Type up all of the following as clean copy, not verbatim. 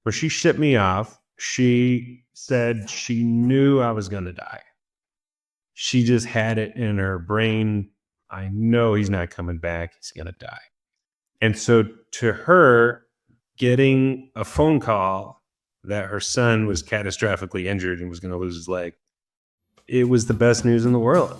Where she shipped me off, she said she knew I was going to die. She just had it in her brain. I know he's not coming back. He's going to die. And so to her, getting a phone call that her son was catastrophically injured and was going to lose his leg, it was the best news in the world.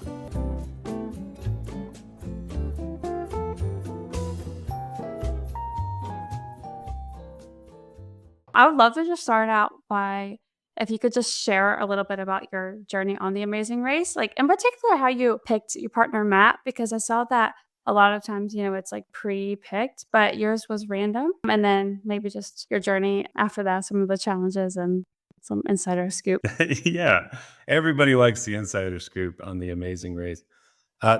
I would love to just start out by if you could just share a little bit about your journey on The Amazing Race, like in particular how you picked your partner Matt, because I saw that a lot of times, it's like pre-picked, but yours was random. And then maybe just your journey after that, some of the challenges and some insider scoop. Yeah, everybody likes the insider scoop on The Amazing Race.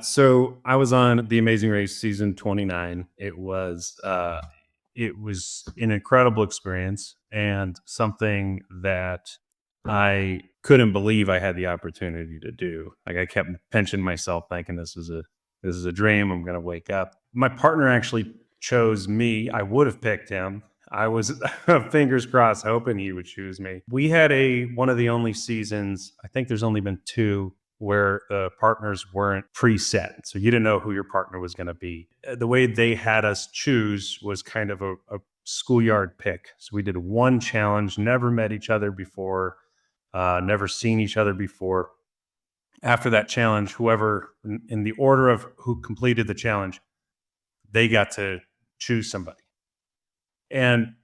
So I was on The Amazing Race season 29. It was an incredible experience and something that I couldn't believe I had the opportunity to do. Like I kept pinching myself, thinking this is a dream. I'm going to wake up. My partner actually chose me. I would have picked him. I was fingers crossed, hoping he would choose me. We had one of the only seasons. I think there's only been two where the partners weren't preset. So you didn't know who your partner was going to be. The way they had us choose was kind of a schoolyard pick. So we did one challenge, never met each other before, never seen each other before. After that challenge, whoever in the order of who completed the challenge, they got to choose somebody. And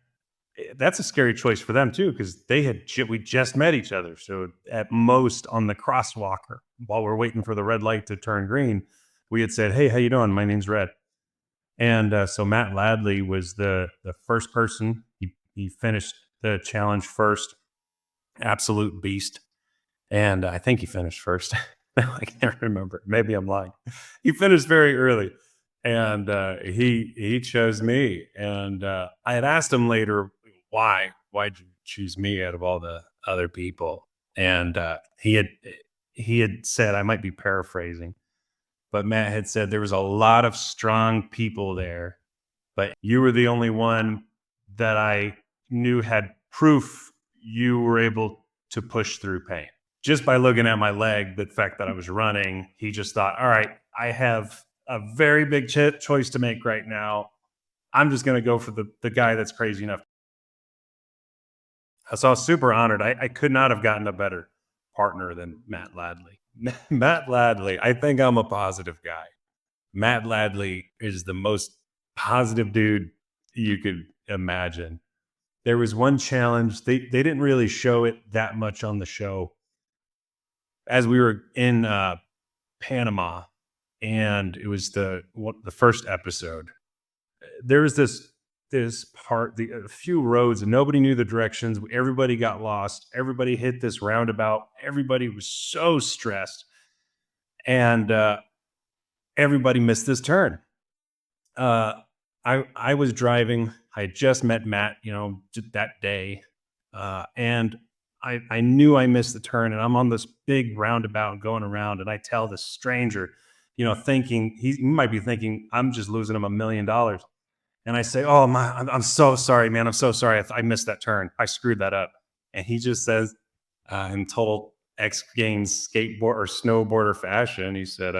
that's a scary choice for them too, because we just met each other. So at most on the crosswalker, while we're waiting for the red light to turn green, we had said, "Hey, how you doing? My name's Red." And so Matt Ladley was the first person. He finished the challenge first, absolute beast, and I think he finished first. I can't remember. Maybe I'm lying. He finished very early, and he chose me. And I had asked him later, why'd you choose me out of all the other people? And he had said, I might be paraphrasing, but Matt had said there was a lot of strong people there, but you were the only one that I knew had proof you were able to push through pain. Just by looking at my leg, the fact that I was running, he just thought, all right, I have a very big choice to make right now. I'm just going to go for the guy that's crazy enough. So I was super honored. I could not have gotten a better partner than Matt Ladley. Matt Ladley, I think I'm a positive guy. Matt Ladley is the most positive dude you could imagine. There was one challenge. They didn't really show it that much on the show. As we were in Panama, and it was the first episode, there was this part, a few roads, and nobody knew the directions. Everybody got lost. Everybody hit this roundabout. Everybody was so stressed, and everybody missed this turn. I was driving. I had just met Matt, that day, and I knew I missed the turn, and I'm on this big roundabout going around, and I tell this stranger, thinking he might be thinking I'm just losing him $1 million. And I say, "Oh my, I'm so sorry, man. I'm so sorry. I missed that turn. I screwed that up." And he just says, in total X Games skateboard or snowboarder fashion, he said,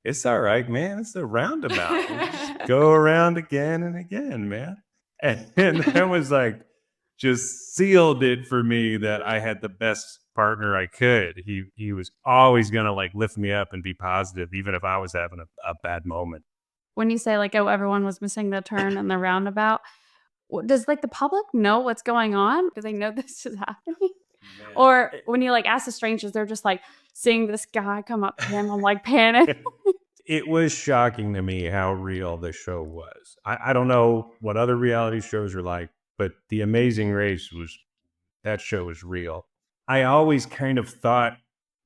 "It's all right, man. It's a roundabout. We'll just go around again and again, man." And that was like, just sealed it for me that I had the best partner I could. He was always gonna like lift me up and be positive, even if I was having a bad moment. When you say like, oh, everyone was missing the turn and the roundabout, does like the public know what's going on? Do they know this is happening? Man. Or when you like ask the strangers, they're just like seeing this guy come up to him, I'm like panic. It was shocking to me how real the show was. I don't know what other reality shows are like, but The Amazing Race that show was real. I always kind of thought,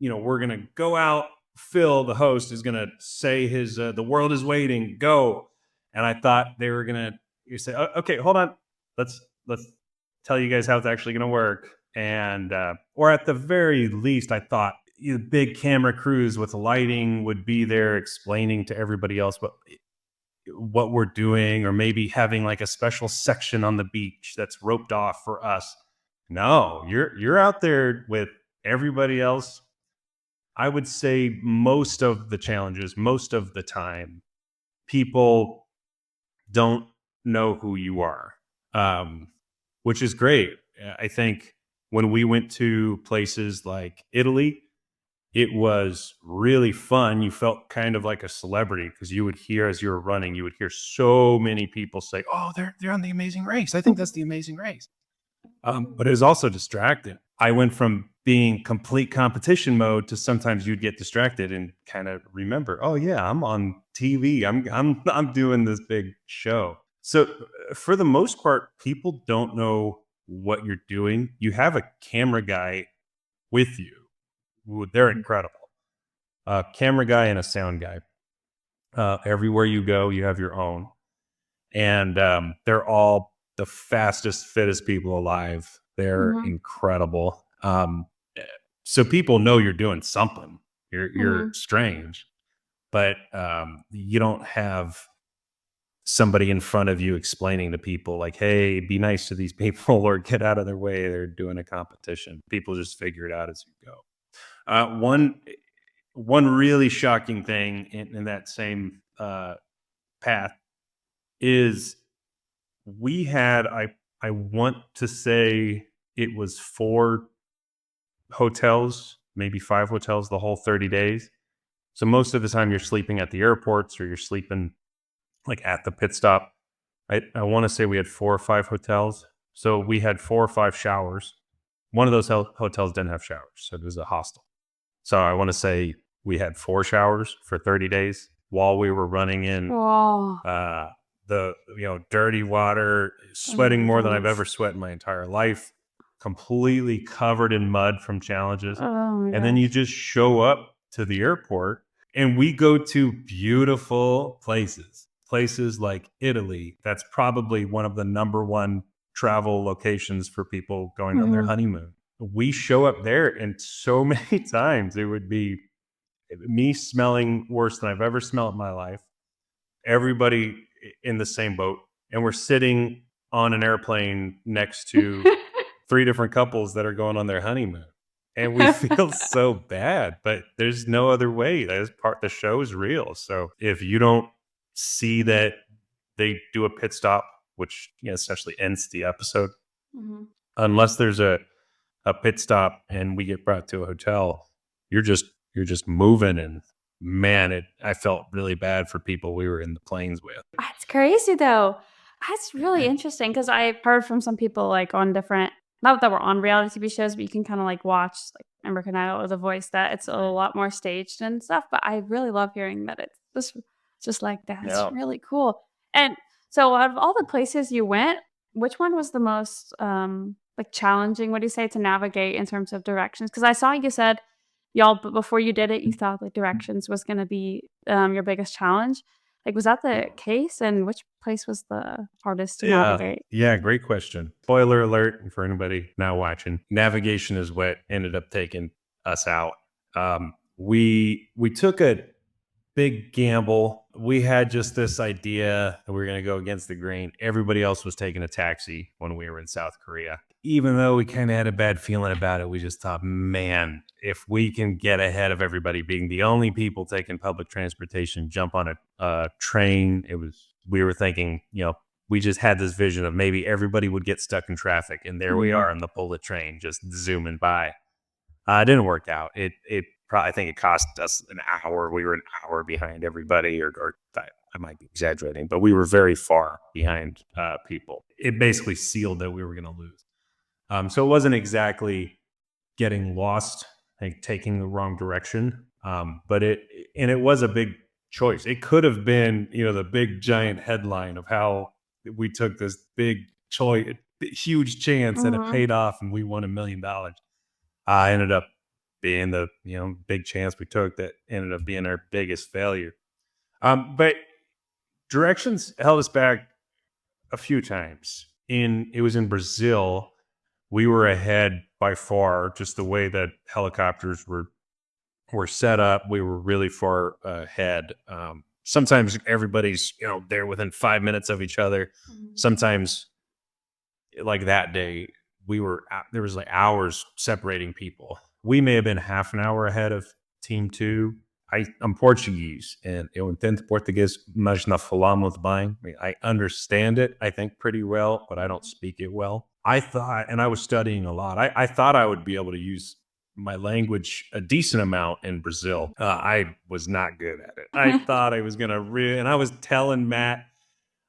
we're going to go out. Phil, the host, is going to say the world is waiting, go. And I thought they were going to say, okay, hold on. Let's tell you guys how it's actually going to work. And, or at the very least, I thought big camera crews with lighting would be there explaining to everybody else. But what we're doing, or maybe having like a special section on the beach that's roped off for us. No, you're out there with everybody else. I would say most of the challenges, most of the time, people don't know who you are, um, which is great. I think when we went to places like Italy, it was really fun. You felt kind of like a celebrity because you would hear, as you were running, you would hear so many people say, "Oh, they're on the Amazing Race. I think that's the Amazing Race." But it was also distracting. I went from being complete competition mode to sometimes you'd get distracted and kind of remember, "Oh yeah, I'm on TV. I'm doing this big show." So for the most part, people don't know what you're doing. You have a camera guy with you. They're incredible. A camera guy and a sound guy. Everywhere you go, you have your own, and they're all the fastest, fittest people alive. They're Mhm. incredible. Eh, so people know you're doing something. You're Mhm. strange, but you don't have somebody in front of you explaining to people like, "Hey, be nice to these people or get out of their way. They're doing a competition." People just figure it out as you go. One really shocking thing in that same path is we had I want to say it was 4 hotels, maybe 5 hotels the whole 30 days. So most of the time you're sleeping at the airports or you're sleeping like at the pit stop. I want to say we had 4 or 5 hotels. So we had 4 or 5 showers. One of those hotels didn't have showers, so it was a hostel. So I want to say we had 4 showers for 30 days while we were running in Oh. uh, the dirty water, Oh my sweating more than I've goodness. ever sweat in my entire life, completely covered in mud from challenges. Oh my And then you gosh. just show up to the airport and we go to beautiful places like Italy. That's probably one of the number one travel locations for people going on their Mhm. honeymoon. We show up there, and so many times it would be me smelling worse than I've ever smelled in my life, everybody in the same boat, and we're sitting on an airplane next to 3 different couples that are going on their honeymoon. And we feel so bad, but there's no other way. That is part the show is real. So if you don't see that they do a pit stop, which essentially ends the episode, Mhm. unless there's a pit stop and we get brought to a hotel, you're just you're just moving. And man, it I felt really bad for people we were in the planes with. That's crazy though. That's really interesting because I've heard from some people like on different, not that we're on reality TV shows, but you can kind of like watch like American Idol or The Voice, that it's a lot more staged and stuff. But I really love hearing that it's just like that. It's Yeah. really cool. And so out of all the places you went, which one was the most like challenging, what do you say, to navigate in terms of directions? Because I saw you said y'all, but before you did it, you thought like directions was gonna be your biggest challenge. Like, was that the case, and which place was the hardest to Yeah. navigate? Yeah, great question. Spoiler alert for anybody now watching. Navigation is what ended up taking us out. We took a big gamble. We had just this idea that we were going to go against the grain. Everybody else was taking a taxi when we were in South Korea. Even though we kind of had a bad feeling about it, we just thought, man, if we can get ahead of everybody, being the only people taking public transportation, jump on a train. We were thinking, we just had this vision of maybe everybody would get stuck in traffic, and there we Mhm. are on the bullet train, just zooming by. It didn't work out. I think it cost us an hour. We were an hour behind everybody, or I might be exaggerating, but we were very far behind people. It basically sealed that we were going to lose. So it wasn't exactly getting lost, like taking the wrong direction. But it was a big choice. It could have been, the big giant headline of how we took this big choice, huge chance, and it Mhm. paid off, and we won $1 million. Ended up being the big chance we took that ended up being our biggest failure. But directions held us back a few times. It was in Brazil. We were ahead by far, just the way that helicopters were set up. We were really far ahead. sometimes everybody's, there within 5 minutes of each other. Mhm. Sometimes, like that day, there was like hours separating people. We may have been half an hour ahead of team two. I'm Portuguese, and eu entendo português, mas não falamos bem. I understand it, I think, pretty well, but I don't Mhm. speak it well. I thought, and I was studying a lot. I thought I would be able to use my language a decent amount in Brazil. I was not good at it. I thought I was gonna and I was telling Matt,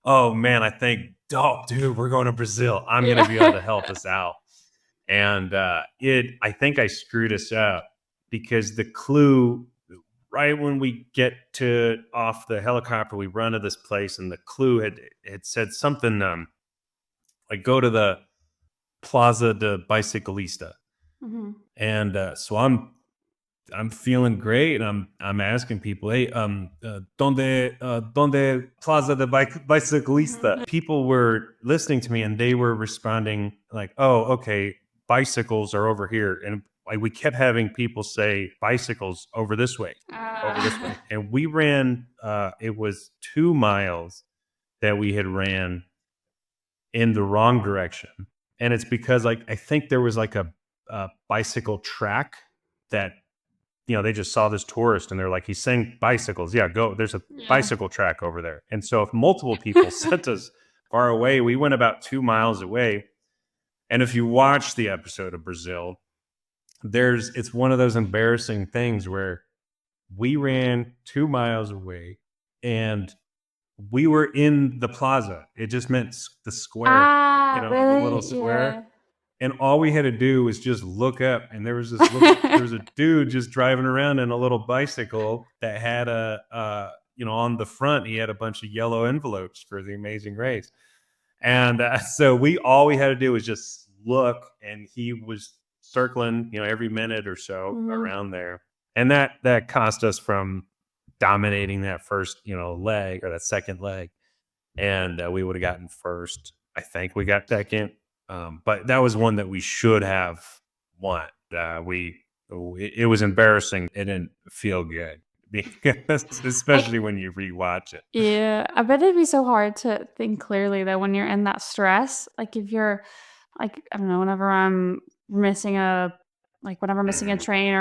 "Oh man, I think, oh dude, we're going to Brazil. I'm gonna be able Yeah. to help us out." And I think I screwed us up because the clue, right when we get to off the helicopter, we run to this place, and the clue had said something, like go to the Plaza de Biciclista. Mhm. And so I'm feeling great, and I'm asking people, "Hey, donde Plaza de Biciclista?" Mhm. People were listening to me, and they were responding like, "Oh, okay, bicycles are over here." And like we kept having people say, "Bicycles over this Ah. way," and we ran. It was 2 miles that we had ran in the wrong direction, and it's because like I think there was like a bicycle track that, they just saw this tourist and they're like, he's saying bicycles. Yeah, go. There's a Yeah. bicycle track over there. And so if multiple people sent us far away, we went about 2 miles away. And if you watch the episode of Brazil, it's one of those embarrassing things where we ran 2 miles away and we were in the plaza. It just meant the square, Ah, the little really? square. Yeah. And all we had to do was just look up, and there was a dude just driving around in a little bicycle that had on the front, he had a bunch of yellow envelopes for the Amazing Race. And so all we had to do was just look, and he was circling, every minute or so Mhm. around there. And that cost us from dominating that first, leg, or that second leg, and we would have gotten first. I think we got second, but that was one that we should have won. It was embarrassing. It didn't feel good because, I especially when you rewatch it. Yeah, I bet it'd be so hard to think clearly though when you're in that stress. Like if you're like, I don't know, missing a whenever I'm missing a Mhm. train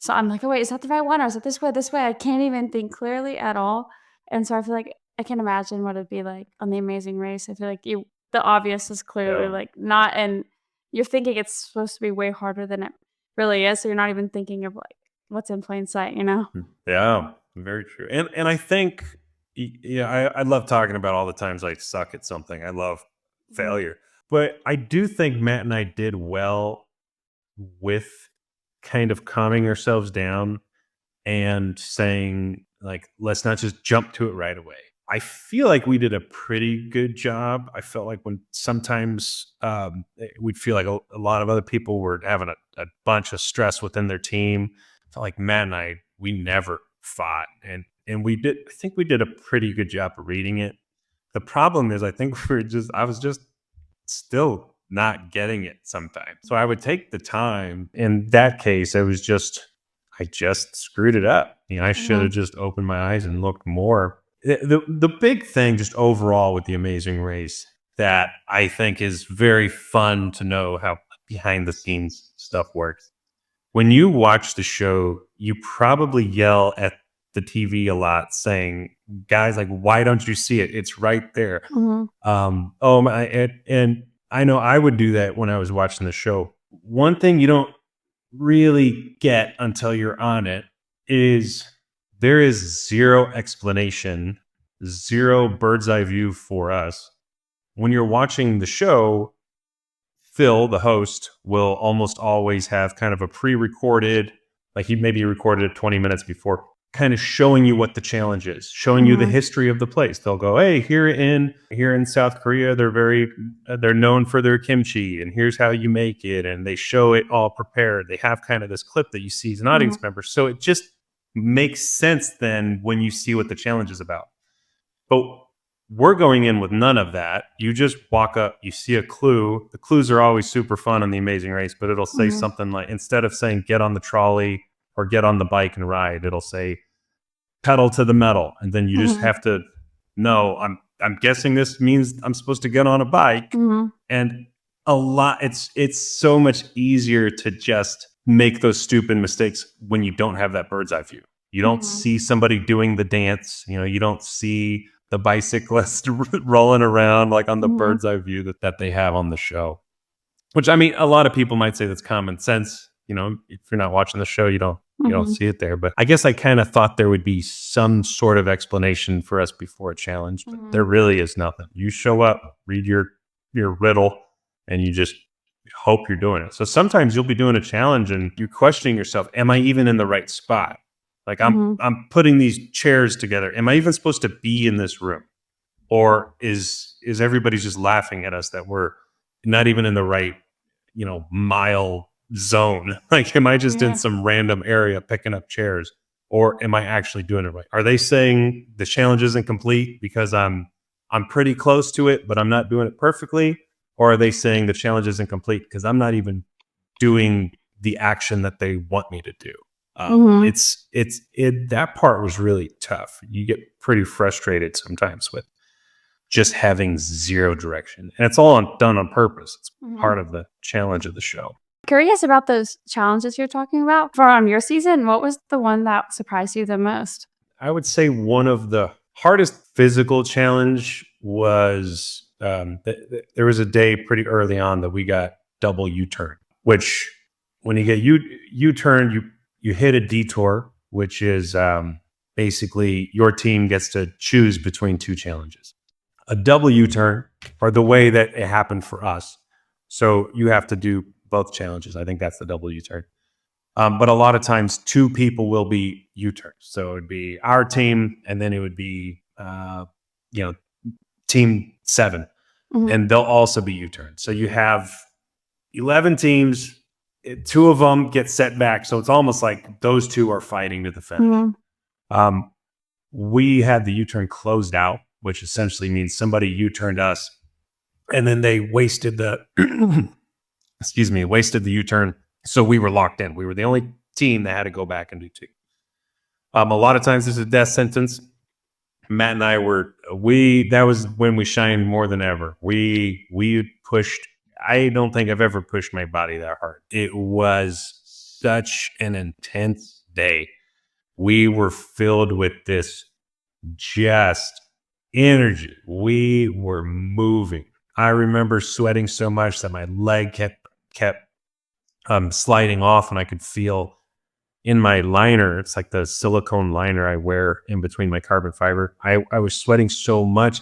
I'm like, oh wait, is that the right one or is it this way, this way? I can't even think clearly at all. And so I feel like I can imagine what it'd be like on the Amazing Race. I feel like the obvious is clearly Yeah. like not and you're thinking it's supposed to be way harder than it really is. So you're not even thinking of like what's in plain sight, you know? Yeah, very true. And I think, yeah, I love talking about all the times I suck at something. I love Mhm. failure, but I do think Matt and I did well with kind of calming ourselves down and saying, like, let's not just jump to it right away. I feel like we did a pretty good job. I felt like when sometimes, we'd feel like a lot of other people were having a bunch of stress within their team. I felt like Matt and I, we never fought, and we did. I think we did a pretty good job of reading it. The problem is, I think I was just still not getting it sometimes. So I would take the time. In that case, I just screwed it up. I should have Mhm. just opened my eyes and looked more. The big thing, just overall, with the Amazing Race, that I think is very fun to know how behind the scenes stuff works. When you watch the show, you probably yell at the TV a lot, saying, "Guys, like, why don't you see it? It's right there." Mhm. Oh my, and I know I would do that when I was watching the show. One thing you don't really get until you're on it is there is zero explanation, zero bird's eye view for us. When you're watching the show, Phil, the host, will almost always have kind of a pre-recorded, like he maybe recorded it 20 minutes before, kind of showing you what the challenge is, showing you the Mhm. history of the place. They'll go, "Hey, here in South Korea, they're known for their kimchi, and here's how you make it." And they show it all prepared. They have kind of this clip that you see as an Mhm. audience member, so it just makes sense then when you see what the challenge is about. But we're going in with none of that. You just walk up, you see a clue. The clues are always super fun on The Amazing Race, but it'll say Mhm. something like, instead of saying get on the trolley or get on the bike and ride, it'll say pedal to the metal, and then you just Mhm. have to know. I'm guessing this means I'm supposed to get on a bike, Mhm. and a lot. It's so much easier to just make those stupid mistakes when you don't have that bird's eye view. You don't Mhm. see somebody doing the dance. You don't see the bicyclist rolling around like on the Mhm. bird's eye view that they have on the show. Which, I mean, a lot of people might say that's common sense. If you're not watching the show, you don't Mhm. see it there. But I guess I kind of thought there would be some sort of explanation for us before a challenge, but there Mhm. really is nothing. You show up, read your riddle, and you just hope you're doing it. So sometimes you'll be doing a challenge and you're questioning yourself, am I even in the right spot? Like Mhm. I'm putting these chairs together. Am I even supposed to be in this room? Or is everybody just laughing at us that we're not even in the right, mile zone? Like, am I just in Yeah. some random area picking up chairs, or am I actually doing it right? Are they saying the challenge isn't complete because I'm pretty close to it, but I'm not doing it perfectly? Or are they saying the challenge isn't complete because I'm not even doing the action that they want me to do? Mhm. That part was really tough. You get pretty frustrated sometimes with just having zero direction. And it's all done on purpose. It's Mhm. part of the challenge of the show. Curious about those challenges you're talking about. From your season, what was the one that surprised you the most? I would say one of the hardest physical challenge was there was a day pretty early on that we got double U-turn, which when you get U-turn, you hit a detour, which is basically your team gets to choose between two challenges. A double U-turn, or the way that it happened for us. So you have to do both challenges. I think that's the double U-turn. But a lot of times, two people will be U-turns. So it would be our team, and then it would be, you know, team 7, Mhm. and they'll also be U-turns. So you have 11 teams. Two of them get set back, so it's almost like those two are fighting to the finish. Mhm. Um, we had the U-turn closed out, which essentially means somebody U-turned us, and then they wasted the wasted the U-turn. So we were locked in. We were the only team that had to go back and do two. A lot of times this is a death sentence. Matt and I that was when we shined more than ever. We pushed. I don't think I've ever pushed my body that hard. It was such an intense day. We were filled with this just energy. We were moving. I remember sweating so much that my leg kept sliding off, and I could feel in my liner. It's like the silicone liner I wear in between my carbon fiber. I was sweating so much,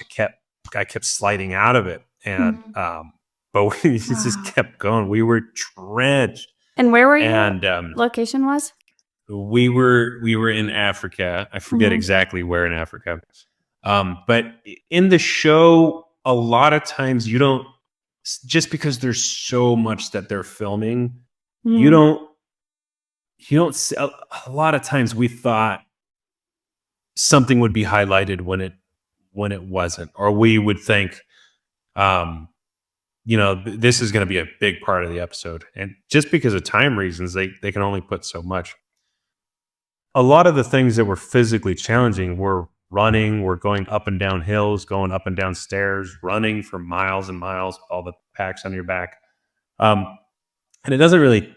I kept sliding out of it, and Mhm. but we just Wow. kept going. We were drenched, And where were you and location was? we were in Africa. I forget Mhm. exactly where in Africa. But in the show, a lot of times you don't, just because there's so much that they're filming, you Mhm. don't you don't see, a lot of times we thought something would be highlighted when it wasn't, or we would think, um, this is going to be a big part of the episode, and just because of time reasons, they can only put so much. A lot of the things that were physically challenging were running, were going up and down hills, going up and down stairs, running for miles and miles, all the packs on your back. Um, and it doesn't really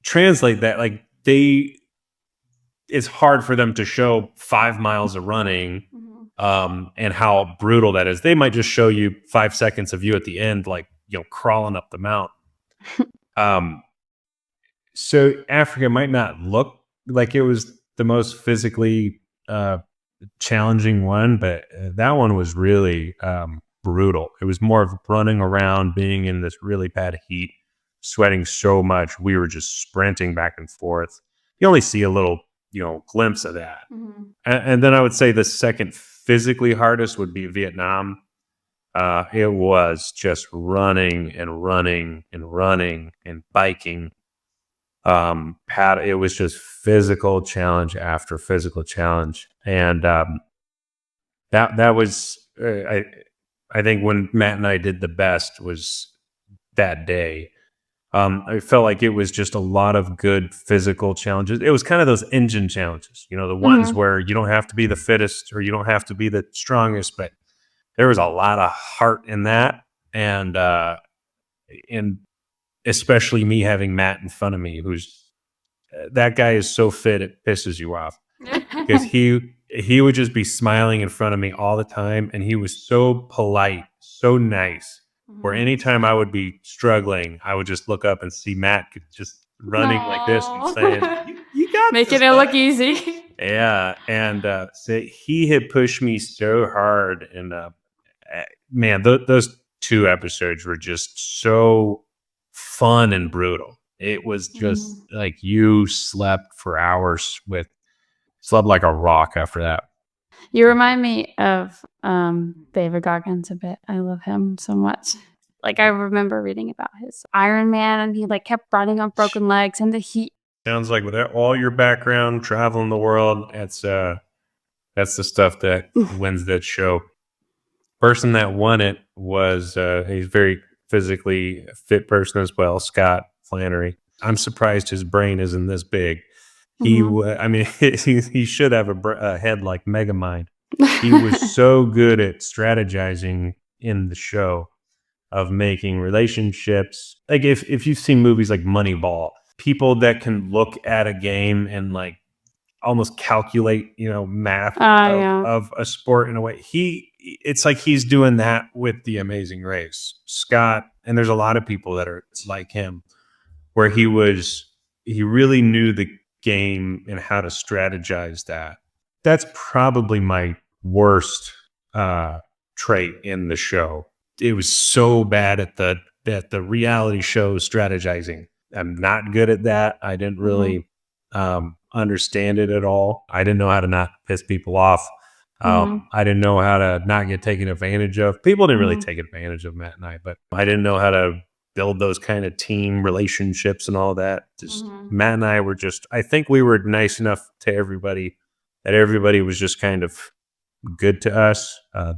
translate that. Like, it's hard for them to show 5 miles of running, Mhm. and how brutal that is. They might just show you 5 seconds of you at the end, like, crawling up the mountain. Um, so Africa might not look like it was the most physically challenging one, but that one was really brutal. It was more of running around, being in this really bad heat, sweating so much. We were just sprinting back and forth. You only see a little, glimpse of that. Mhm. And then I would say the second physically hardest would be Vietnam. It was just running and running and running and biking. It was just physical challenge after physical challenge, and that was I think when Matt and I did the best was that day. I felt like it was just a lot of good physical challenges. It was kind of those engine challenges, the ones Mhm. where you don't have to be the fittest or you don't have to be the strongest, but there was a lot of heart in that. And especially me having Matt in front of me, who's that guy is so fit it pisses you off because he would just be smiling in front of me all the time, and he was so polite, so nice. Where Mhm. anytime I would be struggling, I would just look up and see Matt just running like this and saying, Aw. "You got Making this, it look man." easy. Yeah, and so he had pushed me so hard, and man, those 2 episodes were just so fun and brutal. It was just Mhm. like you slept for hours with slept like a rock after that. You remind me of, David Goggins a bit. I love him so much. Like, I remember reading about his Iron Man, and he, like, kept running on broken legs and the heat. Sounds like with all your background, traveling the world, that's the stuff that wins that show. Person that won it was he's a very physically fit person as well, Scott Flannery. I'm surprised his brain isn't this big. Mhm. I mean, he should have a head like Megamind. He was so good at strategizing in the show of making relationships. Like if you've seen movies like Moneyball, people that can look at a game and like almost calculate, math of Yeah. a sport in a way. It's like he's doing that with The Amazing Race. Scott, and there's a lot of people that are like him, where he really knew the game and how to strategize that. That's probably my worst uh trait in the show. It was so bad at the reality show strategizing. I'm not good at that. I didn't Mhm. really understand it at all. I didn't know how to not piss people off. Mhm. I didn't know how to not get taken advantage of. People didn't really Mhm. take advantage of Matt and I, but I didn't know how to build those kind of team relationships and all that. Just Mhm. Matt and I were just, I think we were nice enough to everybody that everybody was just kind of good to us, Mhm.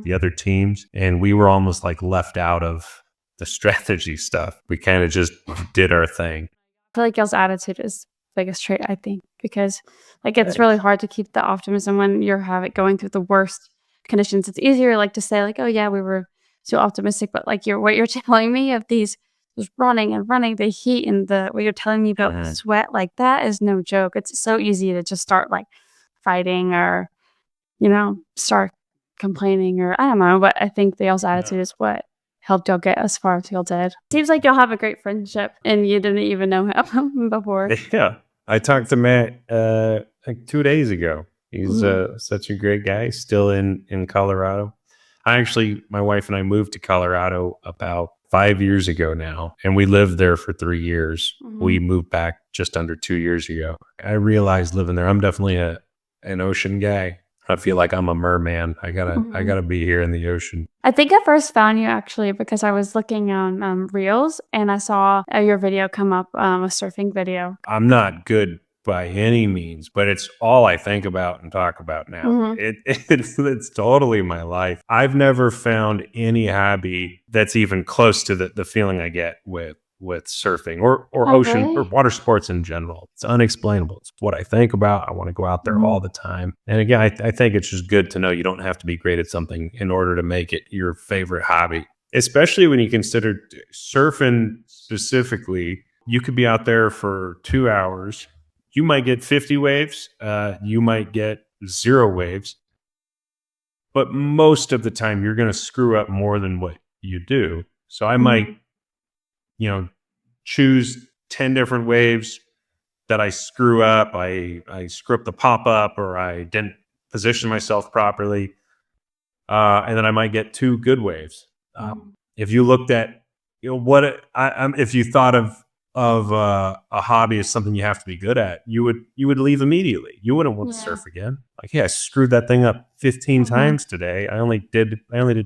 the other teams, and we were almost like left out of the strategy stuff. We kind of just did our thing. I feel like y'all's attitude is biggest trait, I think, because, like, it's really Thanks. hard to keep the optimism when you're having going through the worst conditions. It's easier, like, to say, like, "Oh, yeah, we were so optimistic," but, like, what you're telling me of these just running and running, the heat and the what you're telling me about the Mhm. sweat, like, that is no joke. It's so easy to just start, like, fighting or, start complaining or I don't know, but I think the y'all's Yeah. attitude is what helped y'all get as far as y'all did. Seems like y'all have a great friendship and you didn't even know him before. Yeah. I talked to Matt like 2 days ago. He's Mhm. such a great guy, still in Colorado. My wife and I moved to Colorado about 5 years ago now, and we lived there for 3 years. We Mhm. moved back just under 2 years ago. I realized living there, I'm definitely an ocean guy. I feel like I'm a merman. I Mhm. gotta be here in the ocean. I think I first found you actually because I was looking on, Reels and I saw, your video come up, a surfing video. I'm not good by any means, but it's all I think about and talk about now. Mhm. It's totally my life. I've never found any hobby that's even close to the feeling I get with surfing or Oh, ocean or really? water sports in general. It's unexplainable. It's what I think about. I want to go out there Mhm. all the time. And again, I think it's just good to know you don't have to be great at something in order to make it your favorite hobby, especially when you consider surfing specifically. You could be out there for 2 hours. You might get 50 waves. You might get zero waves. But most of the time, you're going to screw up more than what you do. So I might, Mhm. you know, choose 10 different waves that I screw up. I screw up the pop up or I didn't position myself properly. And then I might get two good waves. Mhm. If you looked at, if you thought of a hobby as something you have to be good at, you would leave immediately. You wouldn't want to Yeah. surf again. Like, yeah, I screwed that thing up 15 Mhm. times today. I only did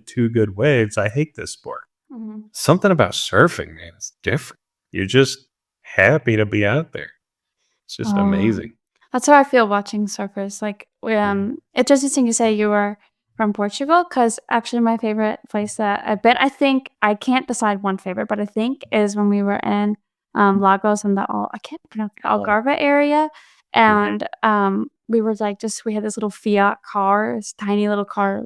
two good waves. I hate this sport. Mhm. Something about surfing, man, it's different. You're just happy to be out there. It's just Oh. amazing. That's how I feel watching surfers, like, Mhm. it's interesting you say you were from Portugal because actually my favorite place that I've been, I think I can't decide one favorite, but I think is when we were in Lagos in the I can't pronounce the Algarve area, and we were like just we had this little Fiat car, this tiny little car.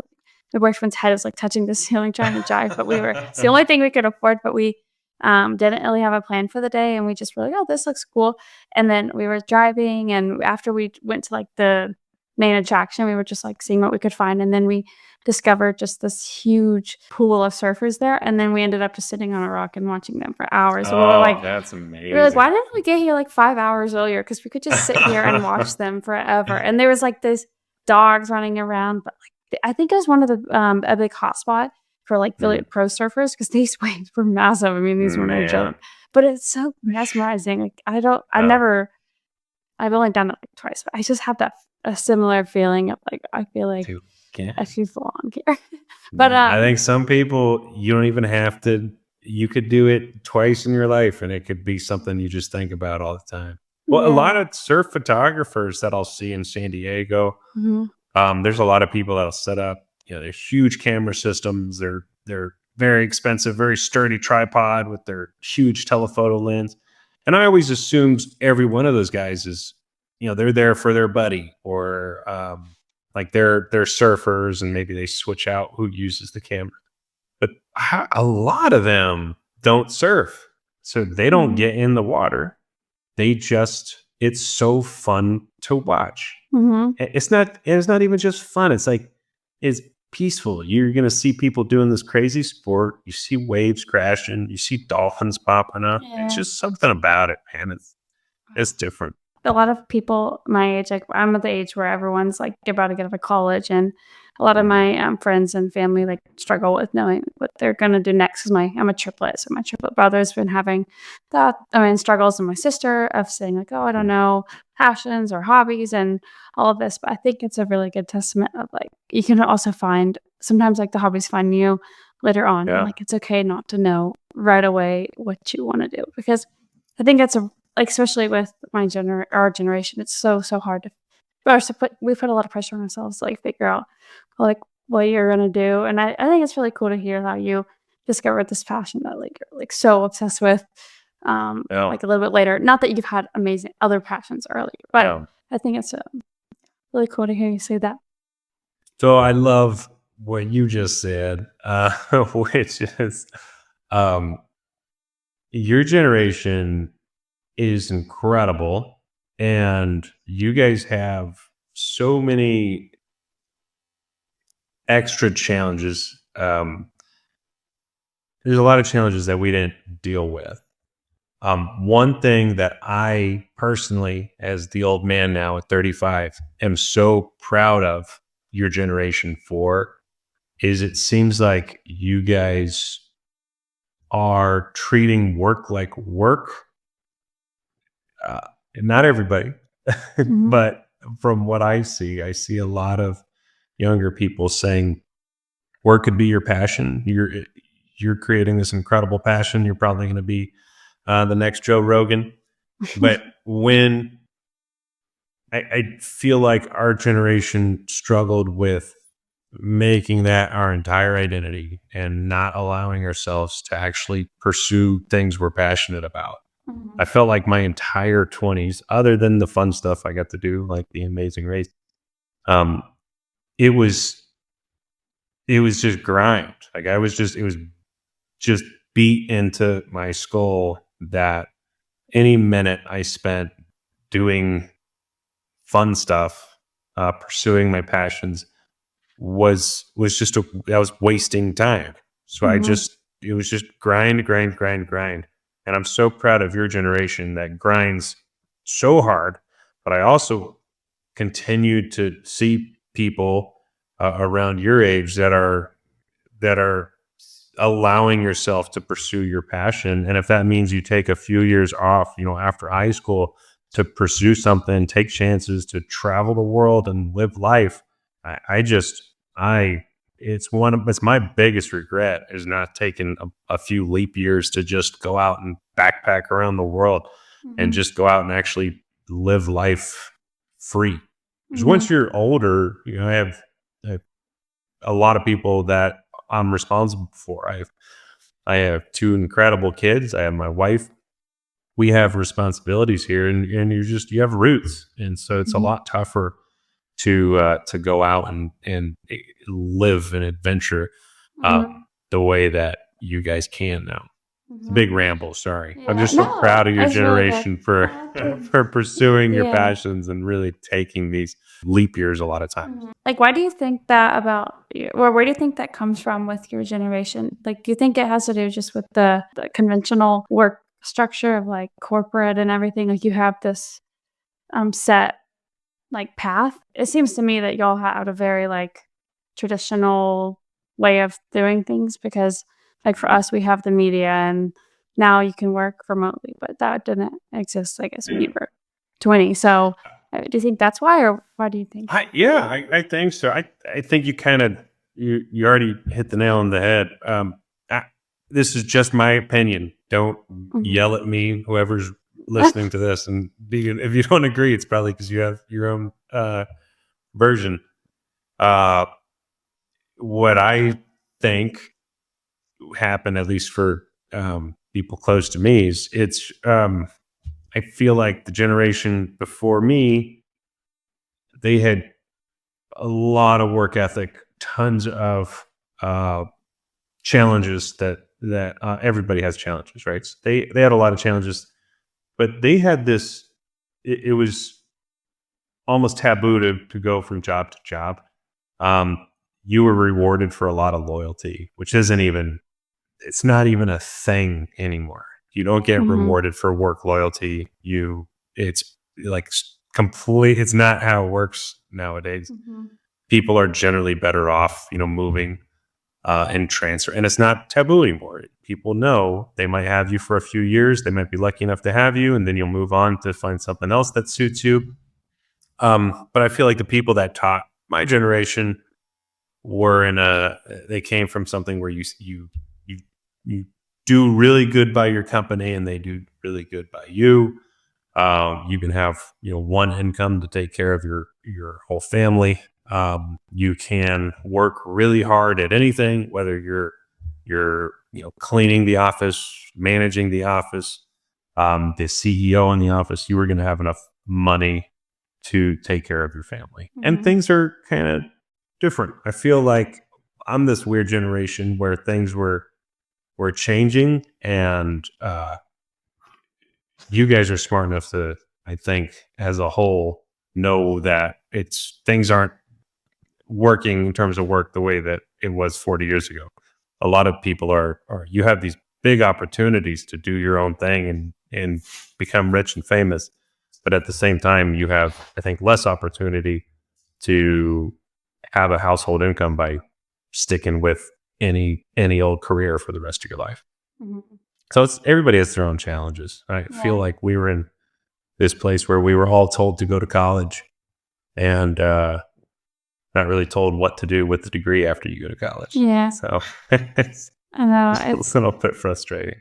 My boyfriend's head was like touching the ceiling trying to drive, but we were it's the only thing we could afford, but we didn't really have a plan for the day, and we just were like, oh, this looks cool. And then we were driving, and after we went to like the main attraction, we were just like seeing what we could find, and then we discovered just this huge pool of surfers there, and then we ended up just sitting on a rock and watching them for hours. So Oh, that's we were like, why amazing. didn't we get here like 5 hours earlier? Because we could just sit here and watch them forever. And there was like this dogs running around, but like I think it was one of the a big hotspot for like the Mm, pro surfers because these waves were massive. I mean, these were no joke. man. But it's so mesmerizing. Like Oh, I've only done it like twice, but I just have that a similar feeling of like I feel like dude, yeah. I should belong here. But I think some people, you don't even have to, you could do it twice in your life and it could be something you just think about all the time. Well, a yeah. lot of surf photographers that I'll see in San Diego, Mhm. there's a lot of people that'll set up, their huge camera systems. They're very expensive, very sturdy tripod with their huge telephoto lens. And I always assumed every one of those guys is, they're there for their buddy or like they're surfers and maybe they switch out who uses the camera. But a lot of them don't surf, so they don't Mhm. get in the water. It's so fun to watch. Mhm. It's not even just fun. It's like it's peaceful. You're gonna see people doing this crazy sport. You see waves crashing. You see dolphins popping up. It's Yeah. just something about it, man. It's different. A lot of people my age, like I'm at the age where everyone's like about to get out of college, and a lot of Mhm. my friends and family like struggle with knowing what they're gonna do next. Because I'm a triplet, so my triplet brother's been having struggles, and my sister of saying like, oh, I don't Mm. know, passions or hobbies and all of this. But I think it's a really good testament of like you can also find sometimes like the hobbies find you later on, and Yeah. like it's okay not to know right away what you want to do because I think it's a like, especially with our generation, it's so hard to or to put we put a lot of pressure on ourselves to, like, figure out, like, what you're gonna do, and I think it's really cool to hear how you discovered this passion that, like, you're, like, so obsessed with, Yeah. like, a little bit later. Not that you've had amazing other passions earlier, but Yeah. I think it's, really cool to hear you say that. So I love what you just said, which is um, your generation is incredible, and you guys have so many extra challenges. There's a lot of challenges that we didn't deal with. One thing that I personally, as the old man now at 35, am so proud of your generation for is it seems like you guys are treating work like work. Uh, Not everybody, Mhm, but from what I see a lot of younger people saying work could be your passion. You're creating this incredible passion. You're probably going to be the next Joe Rogan. But when I feel like our generation struggled with making that our entire identity and not allowing ourselves to actually pursue things we're passionate about. I mhm, felt like my entire 20s, other than the fun stuff I got to do, like the Amazing Race, um, it was it was just grind. Like it was just beat into my skull that any minute I spent doing fun stuff, pursuing my passions, was just I was wasting time. So mhm, it was just grind, grind, grind, grind. And I'm so proud of your generation that grinds so hard. But I also continue to see people around your age that are allowing yourself to pursue your passion. And if that means you take a few years off, after high school to pursue something, take chances to travel the world and live life, I, I just, I, it's my biggest regret is not taking a few leap years to just go out and backpack around the world and mhm, just go out and actually live life free. Because mhm, once you're older, I have a lot of people that I'm responsible for. I have 2 incredible kids. I have my wife. We have responsibilities here, and you have roots, and so it's a Mhm. lot tougher to go out and live an adventure Mhm. the way that you guys can now. It's a Mhm. big ramble. Sorry, I'm Yeah. just so No, proud of your it's really good. generation for I do. for pursuing your Yeah. passions and really taking these leap years a lot of times. Mhm. Like, why do you think that about you, or where do you think that comes from with your generation? Like, do you think it has to do just with the conventional work structure of like corporate and everything? Like, you have this set like path. It seems to me that y'all had a very like traditional way of doing things because like for us we have the media and now you can work remotely, but that didn't exist I guess when you were 20. So do you think that's why or why do you think? I think so. I think you kind of you already hit the nail on the head. I, this is just my opinion. Don't Mhm. yell at me, whoever's listening to this, and if you don't agree, it's probably because you have your own version. Uh, what I think happened, at least for people close to me, is I feel like the generation before me, they had a lot of work ethic, tons of uh, challenges that everybody has challenges, right? So they had a lot of challenges, but they had this. It was almost taboo to go from job to job. Um, you were rewarded for a lot of loyalty, which isn't even. It's not even a thing anymore. You don't get Mhm. rewarded for work loyalty. It's like complete. It's not how it works nowadays. Mhm. People are generally better off, moving and transfer. And it's not taboo anymore. People know they might have you for a few years. They might be lucky enough to have you, and then you'll move on to find something else that suits you. But I feel like the people that taught my generation were they came from something where you you do really good by your company, and they do really good by you. You can have one income to take care of your whole family. You can work really hard at anything, whether you're cleaning the office, managing the office, the CEO in the office. You were going to have enough money to take care of your family, and Mhm. things are kind of different. I feel like I'm this weird generation where things were changing, and you guys are smart enough to, I think, as a whole, know that it's things aren't working in terms of work the way that it was 40 years ago. A lot of people are you have these big opportunities to do your own thing and become rich and famous, but at the same time, you have, I think, less opportunity to have a household income by sticking with any old career for the rest of your life. Mhm. So everybody has their own challenges. I feel Yeah. like we were in this place where we were all told to go to college and not really told what to do with the degree after you go to college. Yeah. So it's I know. just a little bit frustrating.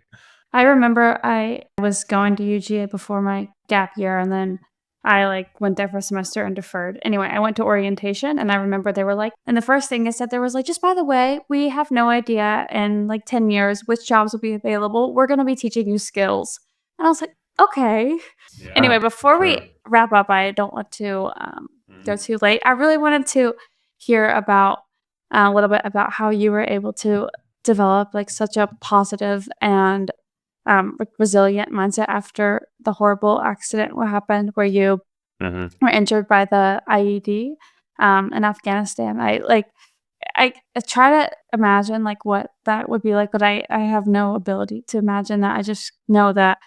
I remember I was going to UGA before my gap year, and then I, like, went there for a semester and deferred. Anyway, I went to orientation, and I remember they were like and the first thing they said there was like, "Just by the way, we have no idea in, like, 10 years which jobs will be available. We're gonna be teaching you skills." And I was like, "Okay." Yeah, Anyway, before we sure. wrap up, I don't want to, go Mhm. too late. I really wanted to hear about a little bit about how you were able to develop, like, such a positive and like resilient mindset after the horrible accident what happened where you Mhm. were injured by the IED in Afghanistan. I try to imagine like what that would be like, but I have no ability to imagine that. I just know that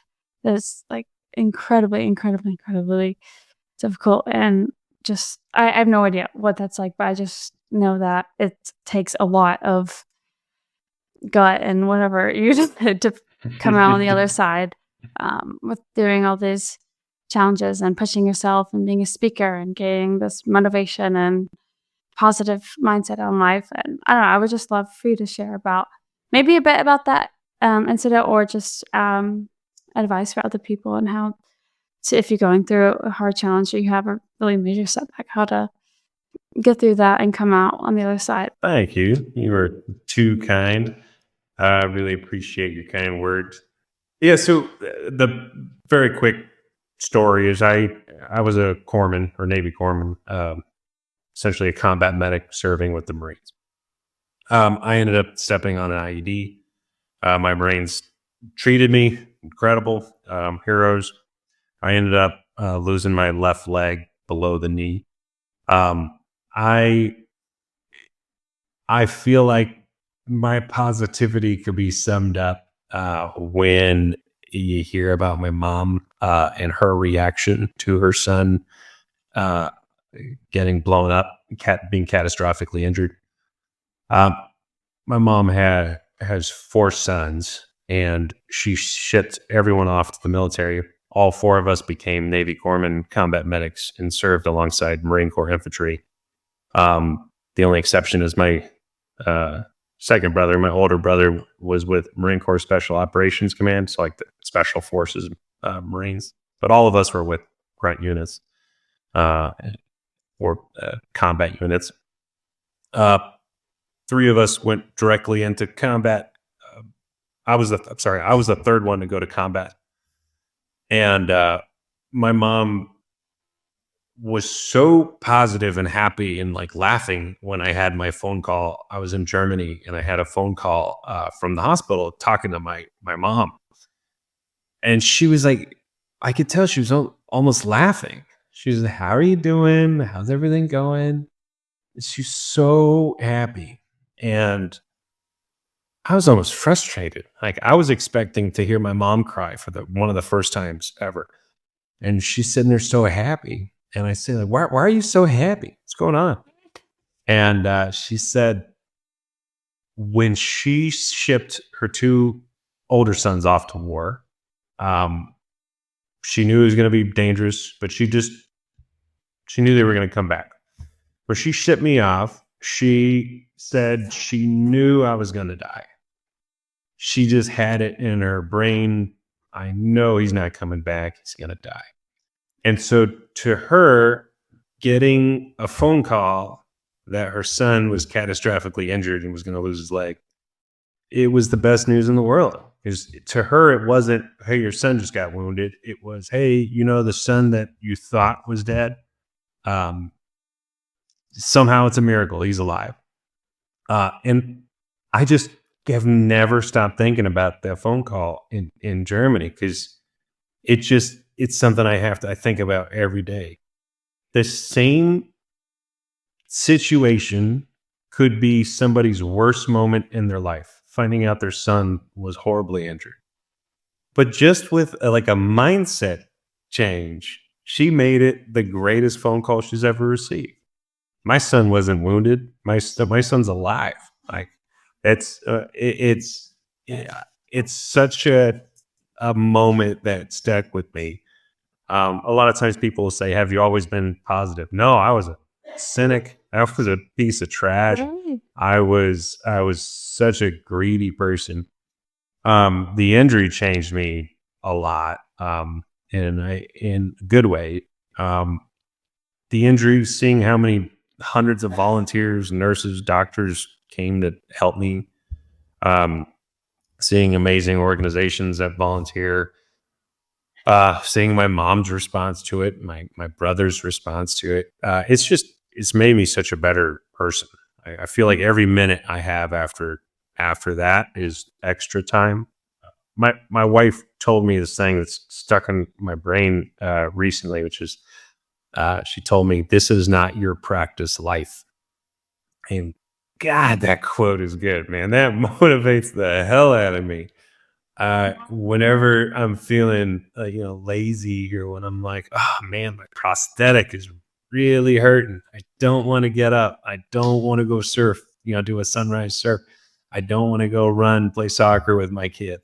it's like incredibly, incredibly, incredibly difficult and just I have no idea what that's like, but I just know that it takes a lot of gut and whatever you just had to come out on the other side, with doing all these challenges and pushing yourself and being a speaker and getting this motivation and positive mindset on life. And I don't know, I would just love for you to share about maybe a bit about that incident or just advice for other people and how to, if you're going through a hard challenge or you have a really major setback, how to get through that and come out on the other side. Thank you. You were too kind. I really appreciate your kind words. Yeah. So the very quick story is I was a corpsman or Navy corpsman, essentially a combat medic serving with the Marines. I ended up stepping on an IED. My Marines treated me incredible, heroes. I ended up losing my left leg below the knee. Um, I I feel like my positivity could be summed up when you hear about my mom and her reaction to her son uh, getting blown up, being catastrophically injured. Um, my mom has four sons, and she shipped everyone off to the military. All four of us became Navy corpsmen, combat medics, and served alongside Marine Corps infantry. The only exception is my uh, second brother. My older brother was with Marine Corps Special Operations Command, so like the Special Forces Marines. But all of us were with grunt units uh, or combat units. Uh, Three of us went directly into combat. I was the third one to go to combat, and my mom was so positive and happy and like laughing when I had my phone call. I was in Germany and I had a phone call from the hospital talking to my mom, and she was like, I could tell she was almost laughing. She was like, "How are you doing? How's everything going?" She's so happy, and I was almost frustrated. Like I was expecting to hear my mom cry for the one of the first times ever, and she's sitting there so happy. And I say, like, why are you so happy? What's going on? And she said, when she shipped her two older sons off to war, um, she knew it was going to be dangerous, but she knew they were going to come back. But she shipped me off. She said she knew I was going to die. She just had it in her brain. I know he's not coming back. He's going to die. And so to her, getting a phone call that her son was catastrophically injured and was going to lose his leg, it was the best news in the world. Because to her, it wasn't, hey, your son just got wounded. It was, hey, you know, the son that you thought was dead. Um, Somehow it's a miracle. He's alive. And I just have never stopped thinking about that phone call in Germany because it's something I think about every day. The same situation could be somebody's worst moment in their life, finding out their son was horribly injured. But just with like a mindset change, she made it the greatest phone call she's ever received. My son wasn't wounded. My son's alive. Like it's yeah, it's such a moment that stuck with me. A lot of times people will say, "Have you always been positive?" No, I was a cynic. I was a piece of trash. Right. I was such a greedy person. The injury changed me a lot, in a good way. Um, the injury, seeing how many hundreds of volunteers, nurses, doctors came to help me, um, seeing amazing organizations that volunteer, seeing my mom's response to it, my brother's response to it. It's made me such a better person. I feel like every minute I have after that is extra time. My wife told me this thing that's stuck in my brain recently, which is she told me, "This is not your practice life." And God, that quote is good, man. That motivates the hell out of me. Whenever I'm feeling, lazy, or when I'm like, oh man, my prosthetic is really hurting. I don't want to get up. I don't want to go surf, do a sunrise surf. I don't want to go run, play soccer with my kid.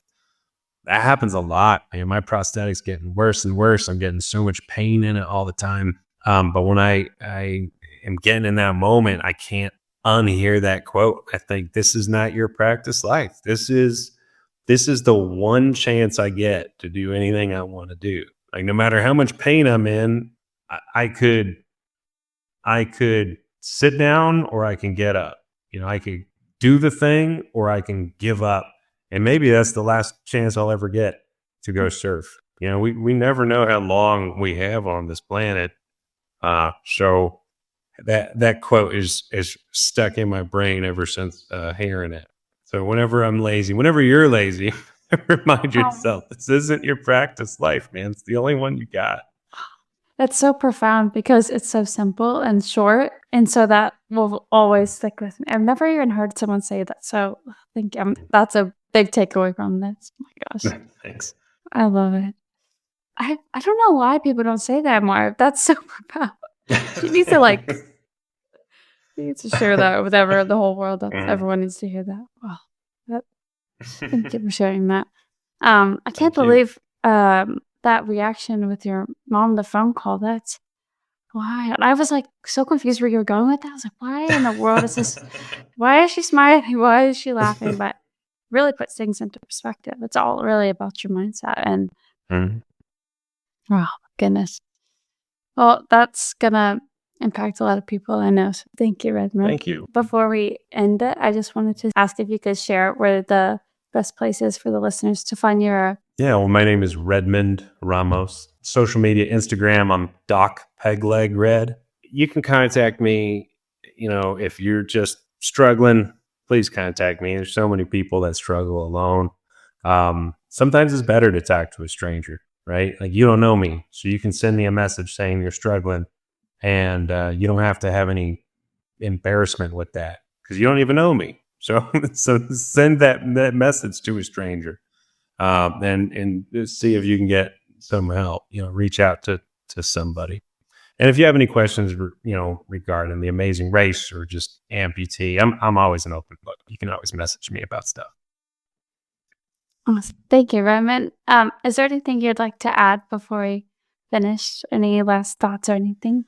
That happens a lot. Man, my prosthetic's getting worse and worse. I'm getting so much pain in it all the time. But when I am getting in that moment, I can't unhear that quote. I think this is not your practice life. This is the one chance I get to do anything I want to do. Like no matter how much pain I'm in, I could sit down or I can get up. I could do the thing or I can give up. And maybe that's the last chance I'll ever get to go surf. We never know how long we have on this planet. So that quote is stuck in my brain ever since hearing it. So whenever I'm lazy, whenever you're lazy, remind Um, yourself this isn't your practice life, man. It's the only one you got. that's so profound because it's so simple and short, and so that will always stick with me. I've never even heard someone say that, so I think, that's a big takeaway from this. Oh my gosh, Thanks. I love it. I don't know why people don't say that more. That's so profound. She needs to, like she needs to share that with the whole world. That Mhm. everyone needs to hear that. Wow. That thank you for sharing that. I can't Thank you. believe, that reaction with your mom, the phone call. That's why I was, like, so confused where you were going with that. I was like, "Why in the world is this why is she smiling? Why is she laughing?" But really puts things into perspective. It's all really about your mindset and Mhm. oh, goodness. Well, that's gonna impact a lot of people I know, so thank you, Redmond. Thank you. Before we end it, I just wanted to ask if you could share where the best place is for the listeners to find your Yeah, well, my name is Redmond Ramos. Social media, Instagram, I'm Doc Pegleg Red. You can contact me, if you're just struggling, please contact me. There's so many people that struggle alone. Sometimes it's better to talk to a stranger, right? Like you don't know me, so you can send me a message saying you're struggling, and you don't have to have any embarrassment with that because you don't even know me. So, so send that message to a stranger, and see if you can get some help. Reach out to somebody. And if you have any questions, regarding the Amazing Race or just amputee, I'm always an open book. You can always message me about stuff. awesome. Thank you, Redmond. Is there anything you'd like to add before we finish? Any last thoughts or anything?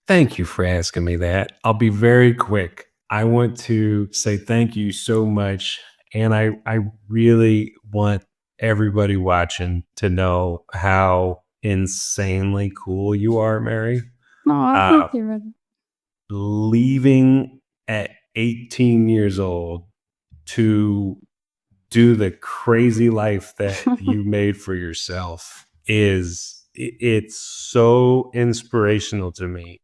Thank you for asking me that. I'll be very quick. I want to say thank you so much, and I really want everybody watching to know how insanely cool you are, Mary. Aw, Uh, thank you, Redmond. leaving at 18 years old to do the crazy life that you made for yourself it's so inspirational to me.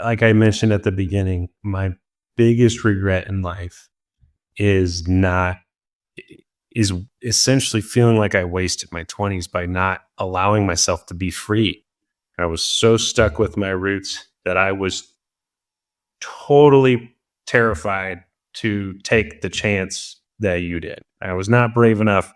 Like I mentioned at the beginning, my biggest regret in life is not is essentially feeling like I wasted my 20s by not allowing myself to be free. I was so stuck with my roots that I was totally terrified to take the chance that you did. I was not brave enough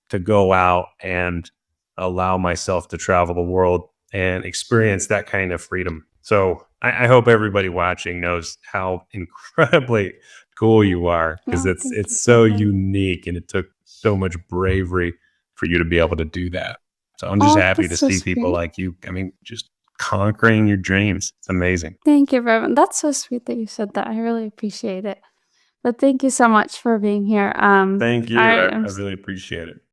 to go out and allow myself to travel the world and experience that kind of freedom. So I hope everybody watching knows how incredibly cool you are because Oh, it's thank you, it's so Redmond. unique and it took so much bravery for you to be able to do that. So I'm just Oh, happy that's to so see people sweet. like you. I mean, just conquering your dreams. It's amazing. Thank you, Redmond. That's so sweet that you said that. I really appreciate it. But thank you so much for being here. Thank I you. am I really appreciate it.